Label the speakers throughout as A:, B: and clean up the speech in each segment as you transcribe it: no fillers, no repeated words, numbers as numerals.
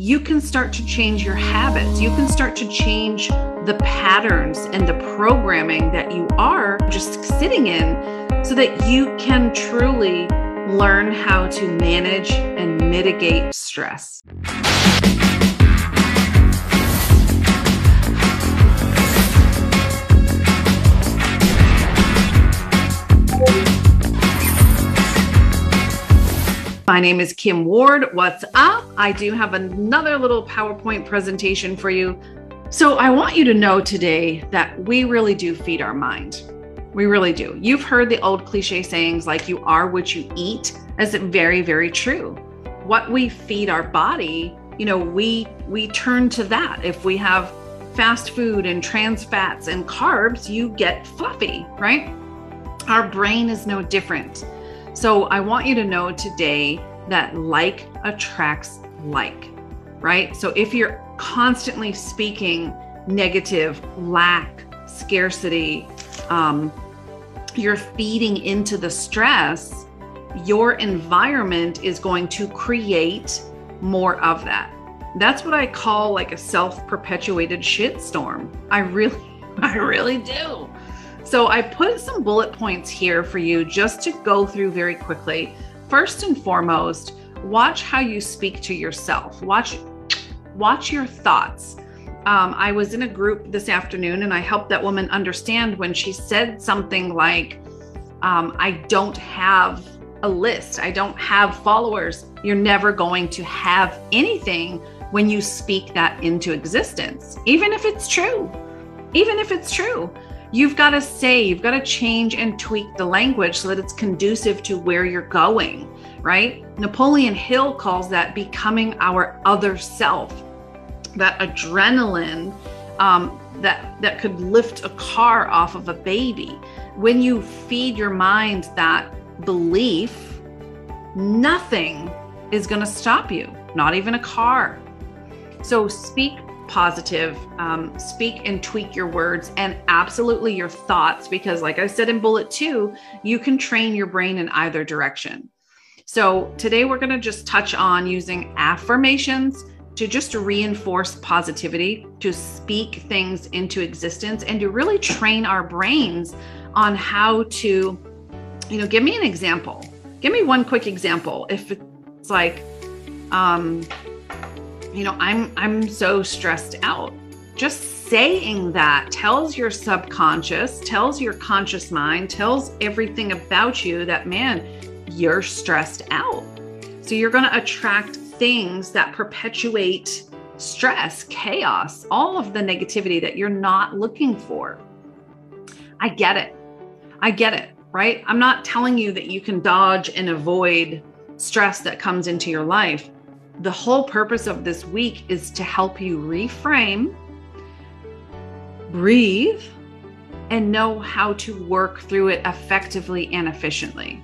A: you can start to change your habits. You can start to change the patterns and the programming that you are just sitting in so that you can truly learn how to manage and mitigate stress. My name is Kim Ward. What's up? I do have another little PowerPoint presentation for you. So I want you to know today that we really do feed our mind. We really do. You've heard the old cliche sayings like you are what you eat. That's very, very true. What we feed our body, we turn to that. If we have fast food and trans fats and carbs, you get fluffy, right? Our brain is no different. So I want you to know today that like attracts like, right? So if you're constantly speaking negative, lack, scarcity, you're feeding into the stress, your environment is going to create more of that. That's what I call like a self-perpetuated shitstorm. I really do. So I put some bullet points here for you just to go through very quickly. First and foremost, watch how you speak to yourself. Watch your thoughts. I was in a group this afternoon and I helped that woman understand when she said something like, I don't have a list. I don't have followers. You're never going to have anything when you speak that into existence, even if it's true. You've got to change and tweak the language so that it's conducive to where you're going, right? Napoleon Hill calls that becoming our other self, that adrenaline that could lift a car off of a baby. When you feed your mind that belief, nothing is going to stop you, not even a car. So speak positive, speak and tweak your words and absolutely your thoughts, because like I said in bullet 2, you can train your brain in either direction. So today we're going to just touch on using affirmations to just reinforce positivity, to speak things into existence and to really train our brains on how to, give me an example. Give me one quick example. If it's like, I'm so stressed out. Just saying that tells your subconscious, tells your conscious mind, tells everything about you that, man, you're stressed out. So you're going to attract things that perpetuate stress, chaos, all of the negativity that you're not looking for. I get it, right? I'm not telling you that you can dodge and avoid stress that comes into your life. The whole purpose of this week is to help you reframe, breathe, and know how to work through it effectively and efficiently.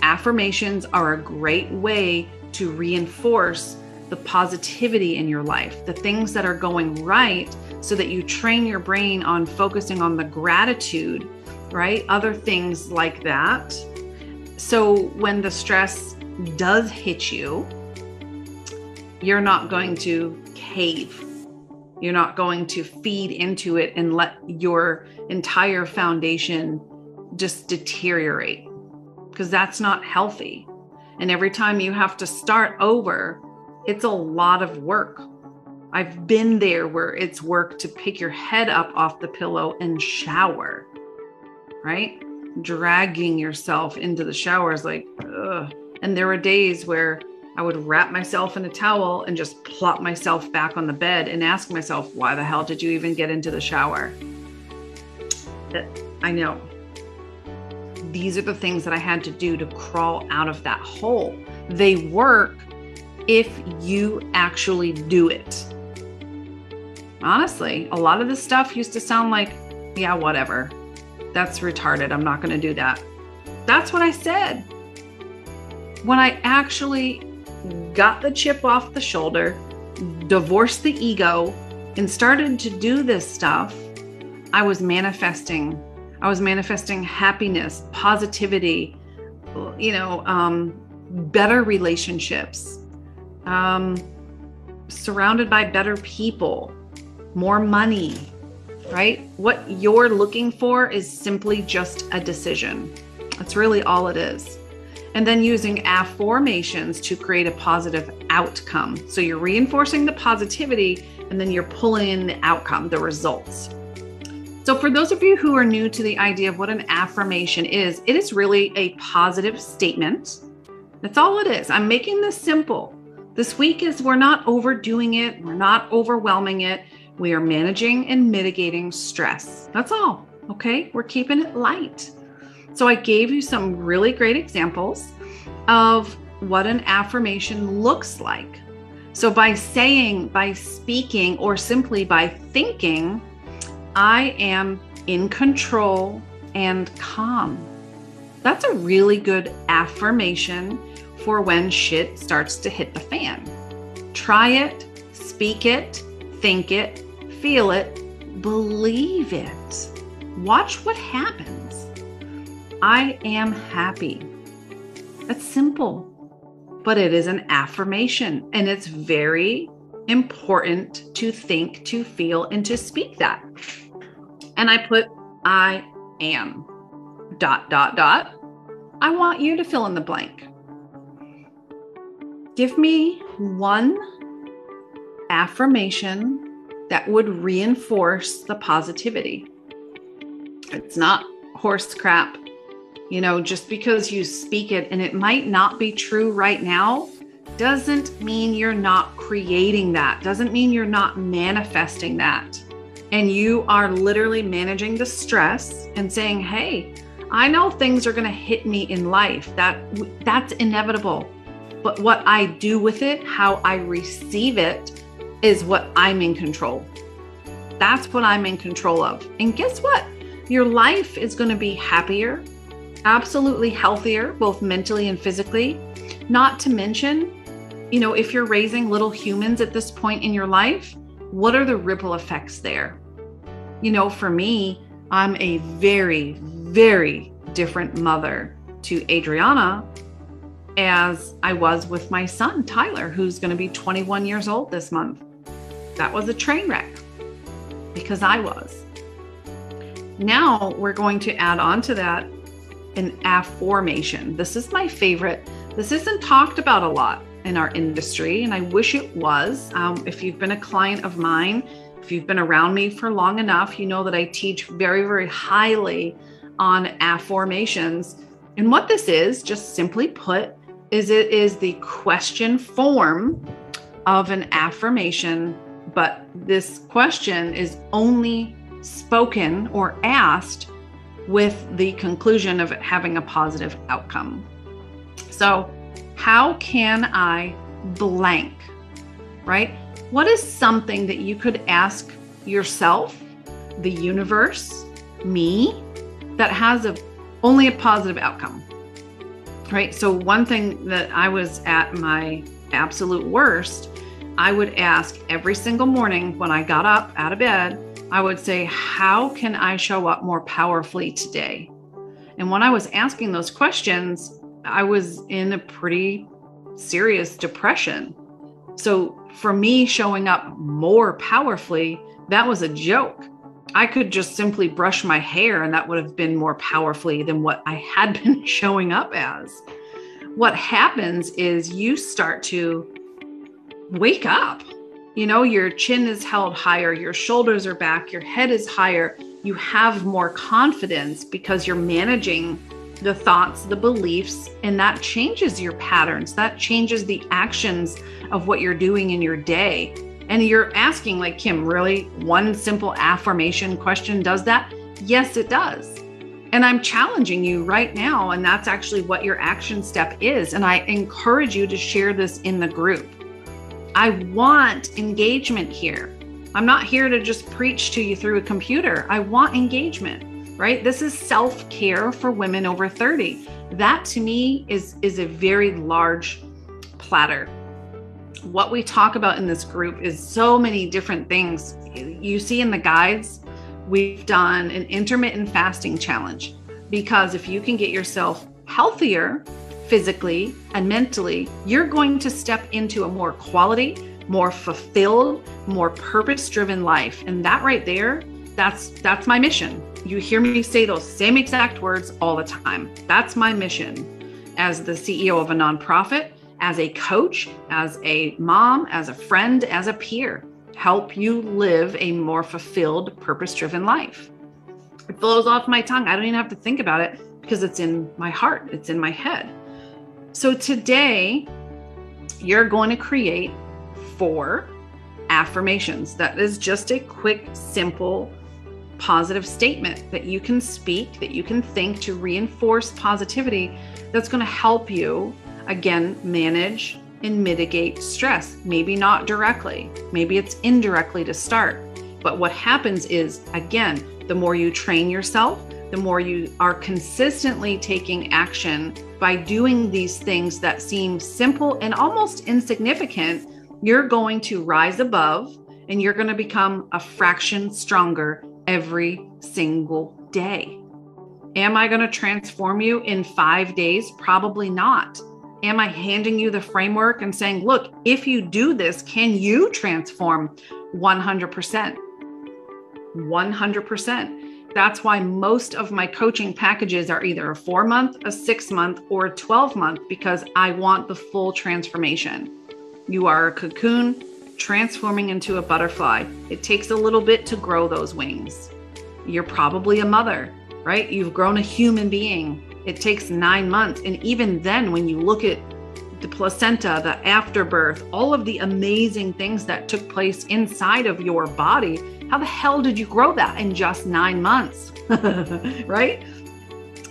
A: Affirmations are a great way to reinforce the positivity in your life, the things that are going right, so that you train your brain on focusing on the gratitude, right? Other things like that. So when the stress does hit you, you're not going to cave. You're not going to feed into it and let your entire foundation just deteriorate, because that's not healthy. And every time you have to start over, it's a lot of work. I've been there where it's work to pick your head up off the pillow and shower, right? Dragging yourself into the shower is like, ugh. And there were days where I would wrap myself in a towel and just plop myself back on the bed and ask myself, why the hell did you even get into the shower? I know. These are the things that I had to do to crawl out of that hole. They work if you actually do it. Honestly, a lot of this stuff used to sound like, yeah, whatever. That's retarded. I'm not going to do that. That's what I said. When I actually got the chip off the shoulder, divorced the ego, and started to do this stuff, I was manifesting happiness, positivity, better relationships, surrounded by better people, more money, right? What you're looking for is simply just a decision. That's really all it is. And then using affirmations to create a positive outcome. So you're reinforcing the positivity and then you're pulling in the outcome, the results. So for those of you who are new to the idea of what an affirmation is, it is really a positive statement. That's all it is. I'm making this simple. This week is we're not overdoing it. We're not overwhelming it. We are managing and mitigating stress. That's all. Okay. We're keeping it light. So I gave you some really great examples of what an affirmation looks like. So by saying, by speaking, or simply by thinking, I am in control and calm. That's a really good affirmation for when shit starts to hit the fan. Try it, speak it, think it, feel it, believe it. Watch what happens. I am happy. That's simple, but it is an affirmation, and it's very important to think, to feel, and to speak that. And I put, I am, ... I want you to fill in the blank. Give me one affirmation that would reinforce the positivity. It's not horse crap. Just because you speak it and it might not be true right now, doesn't mean you're not creating that. Doesn't mean you're not manifesting that. And you are literally managing the stress and saying, hey, I know things are going to hit me in life. That's inevitable. But what I do with it, how I receive it, is what I'm in control. That's what I'm in control of. And guess what? Your life is going to be happier, absolutely healthier, both mentally and physically. Not to mention, if you're raising little humans at this point in your life, what are the ripple effects there? For me, I'm a very, very different mother to Adriana as I was with my son, Tyler, who's going to be 21 years old this month. That was a train wreck because I was. Now we're going to add on to that an affirmation. This is my favorite. This isn't talked about a lot in our industry, and I wish it was. If you've been a client of mine, if you've been around me for long enough, you know that I teach very, very highly on affirmations. And what this is, just simply put, is it is the question form of an affirmation, but this question is only spoken or asked with the conclusion of it having a positive outcome. So how can I blank, right? What is something that you could ask yourself, the universe, me, that has only a positive outcome, right? So one thing that I was at my absolute worst, I would ask every single morning when I got up out of bed, I would say, how can I show up more powerfully today? And when I was asking those questions, I was in a pretty serious depression. So for me, showing up more powerfully, that was a joke. I could just simply brush my hair and that would have been more powerfully than what I had been showing up as. What happens is you start to wake up. Your chin is held higher, your shoulders are back, your head is higher. You have more confidence because you're managing the thoughts, the beliefs, and that changes your patterns. That changes the actions of what you're doing in your day. And you're asking, like, Kim, really one simple affirmation question does that? Yes, it does. And I'm challenging you right now. And that's actually what your action step is. And I encourage you to share this in the group. I want engagement here. I'm not here to just preach to you through a computer. I want engagement, right? This is self-care for women over 30. That to me is a very large platter. What we talk about in this group is so many different things. You see in the guides, we've done an intermittent fasting challenge, because if you can get yourself healthier physically and mentally, you're going to step into a more quality, more fulfilled, more purpose-driven life. And that right there, that's my mission. You hear me say those same exact words all the time. That's my mission as the CEO of a nonprofit, as a coach, as a mom, as a friend, as a peer. Help you live a more fulfilled, purpose-driven life. It flows off my tongue. I don't even have to think about it because it's in my heart. It's in my head. So today, you're going to create 4 affirmations. That is just a quick, simple, positive statement that you can speak, that you can think to reinforce positivity that's going to help you, again, manage and mitigate stress. Maybe not directly, maybe it's indirectly to start. But what happens is, again, the more you train yourself, the more you are consistently taking action by doing these things that seem simple and almost insignificant, you're going to rise above and you're going to become a fraction stronger every single day. Am I going to transform you in 5 days? Probably not. Am I handing you the framework and saying, look, if you do this, can you transform? 100%. 100%. That's why most of my coaching packages are either a 4-month, a 6-month, or a 12-month, because I want the full transformation. You are a cocoon transforming into a butterfly. It takes a little bit to grow those wings. You're probably a mother, right? You've grown a human being. It takes 9 months. And even then, when you look at the placenta, the afterbirth, all of the amazing things that took place inside of your body, how the hell did you grow that in just 9 months? Right?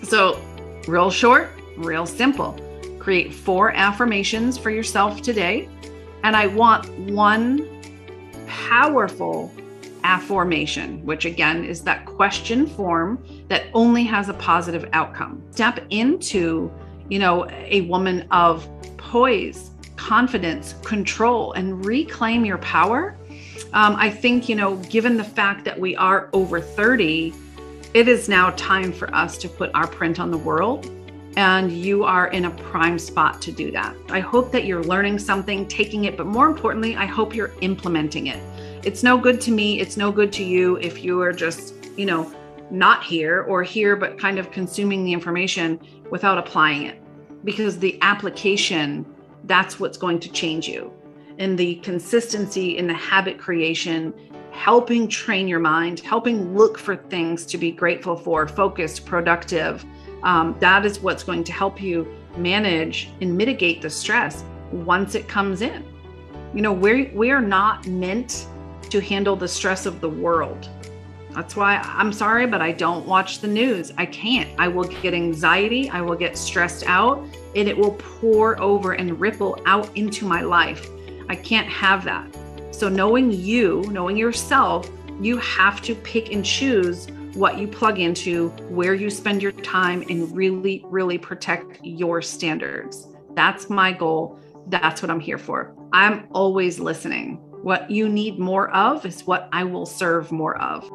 A: So real short, real simple. Create 4 affirmations for yourself today. And I want 1 powerful affirmation, which again is that question form that only has a positive outcome. Step into, a woman of poise, confidence, control, and reclaim your power. I think, given the fact that we are over 30, it is now time for us to put our print on the world. And you are in a prime spot to do that. I hope that you're learning something, taking it, but more importantly, I hope you're implementing it. It's no good to me. It's no good to you if you are just, not here or here, but kind of consuming the information without applying it. Because the application, that's what's going to change you. And the consistency in the habit creation, helping train your mind, helping look for things to be grateful for, focused, productive. That is what's going to help you manage and mitigate the stress once it comes in. We are not meant to handle the stress of the world. That's why I'm sorry, but I don't watch the news. I can't. I will get anxiety. I will get stressed out, and it will pour over and ripple out into my life. I can't have that. So knowing yourself, you have to pick and choose what you plug into, where you spend your time, and really, really protect your standards. That's my goal. That's what I'm here for. I'm always listening. What you need more of is what I will serve more of.